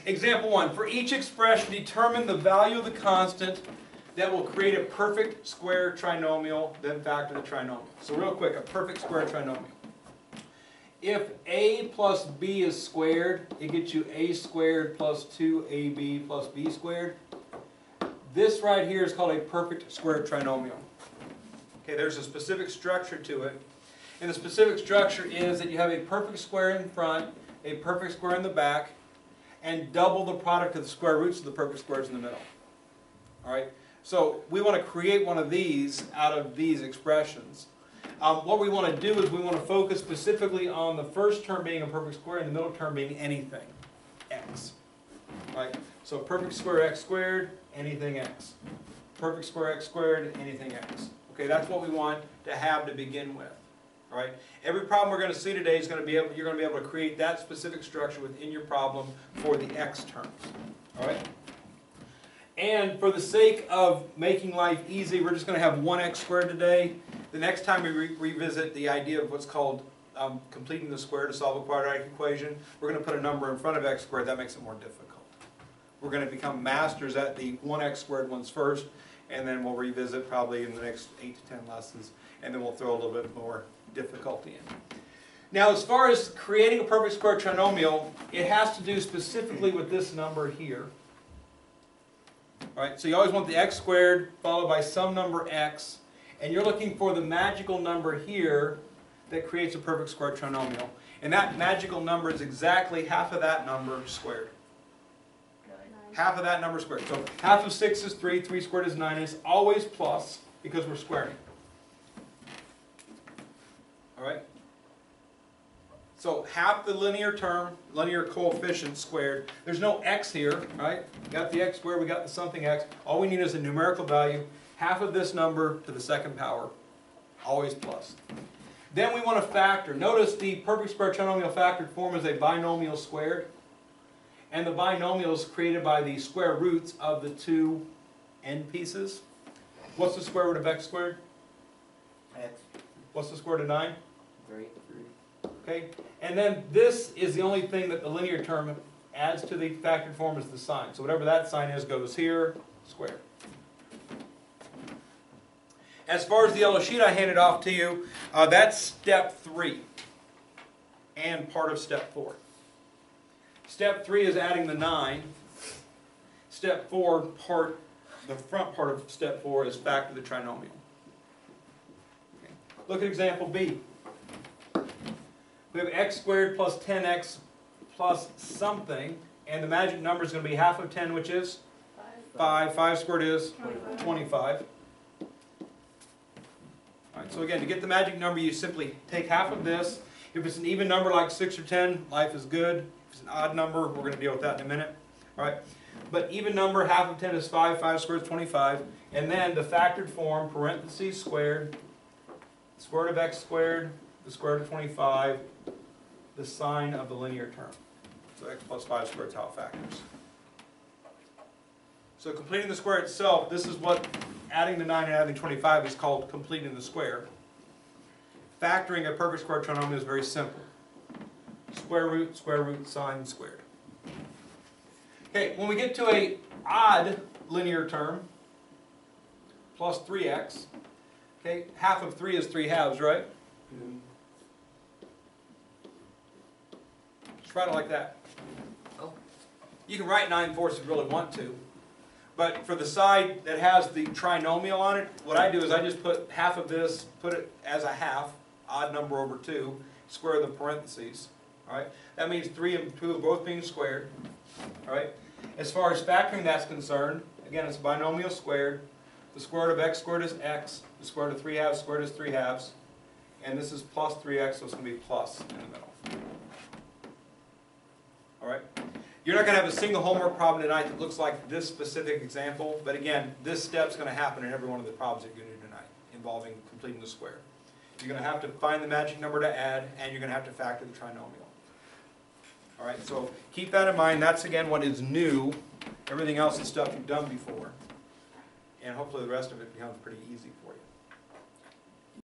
Example 1. For each expression, determine the value of the constant that will create a perfect square trinomial, then factor the trinomial. So real quick, a perfect square trinomial. If a plus b is squared, it gets you a squared plus 2ab plus b squared. This right here is called a perfect square trinomial. Okay, there's a specific structure to it. And the specific structure is that you have a perfect square in front, a perfect square in the back, and double the product of the square roots of the perfect squares in the middle. Alright? So we want to create one of these out of these expressions. What we want to do is we want to focus specifically on the first term being a perfect square and the middle term being anything, x. Right? So perfect square x squared, anything x. Perfect square x squared, anything x. Okay, that's what we want to have to begin with. All right? Every problem we're going to see today is going to be able, you're going to be able to create that specific structure within your problem for the x terms. All right? And for the sake of making life easy, we're just going to have 1x squared today. The next time we revisit the idea of what's called completing the square to solve a quadratic equation, we're going to put a number in front of x squared. That makes it more difficult. We're going to become masters at the 1x squared ones first, and then we'll revisit probably in the next 8 to 10 lessons, and then we'll throw a little bit more difficulty in. Now, as far as creating a perfect square trinomial, it has to do specifically with this number here. All right, so you always want the x squared followed by some number x, and you're looking for the magical number here that creates a perfect square trinomial. And that magical number is exactly half of that number squared. Half of that number squared. So half of 6 is 3, 3 squared is 9, and it's always plus because we're squaring. Alright? So half the linear term, linear coefficient squared. There's no x here, right? We got the x squared, we got the something x. All we need is a numerical value. Half of this number to the second power, always plus. Then we want to factor. Notice the perfect square trinomial factored form is a binomial squared. And the binomial is created by the square roots of the two end pieces. What's the square root of x squared? X. What's the square root of 9? 3. Okay, and then this is the only thing that the linear term adds to the factored form is the sign. So whatever that sign is goes here, square. As far as the yellow sheet I handed off to you, that's step 3 and part of step 4. Step 3 is adding the 9. Step 4, the front part of step 4 is factor the trinomial. Okay. Look at example B. We have x squared plus 10x plus something, and the magic number is going to be half of 10, which is 5. 5 squared is 25. All right, so again, to get the magic number, you simply take half of this. If it's an even number like 6 or 10, life is good. If it's an odd number, we're going to deal with that in a minute. All right, but even number, half of 10 is 5. 5 squared is 25. And then the factored form, parentheses squared, square root of x squared, the square root of 25, the sign of the linear term. So x plus 5 squared is how it factors. So completing the square itself, this is what adding the 9 and adding 25 is called completing the square. Factoring a perfect square trinomial is very simple. Square root, sign squared. Okay, when we get to an odd linear term, plus 3x, okay, half of 3 is 3 halves, right? Mm-hmm. Just write it like that. Oh. You can write 9/4 if you really want to. But for the side that has the trinomial on it, what I do is I just put half of this, put it as a half, odd number over 2, square the parentheses. All right? That means 3 and 2 are both being squared. All right? As far as factoring that's concerned, again, it's a binomial squared. The square root of x squared is x. The square root of 3 halves squared is 3 halves. And this is plus 3x, so it's going to be plus in the middle. All right? You're not going to have a single homework problem tonight that looks like this specific example, but again, this step's going to happen in every one of the problems that you're going to do tonight involving completing the square. You're going to have to find the magic number to add, and you're going to have to factor the trinomial. All right, so keep that in mind. That's, again, what is new. Everything else is stuff you've done before. And hopefully the rest of it becomes pretty easy for you.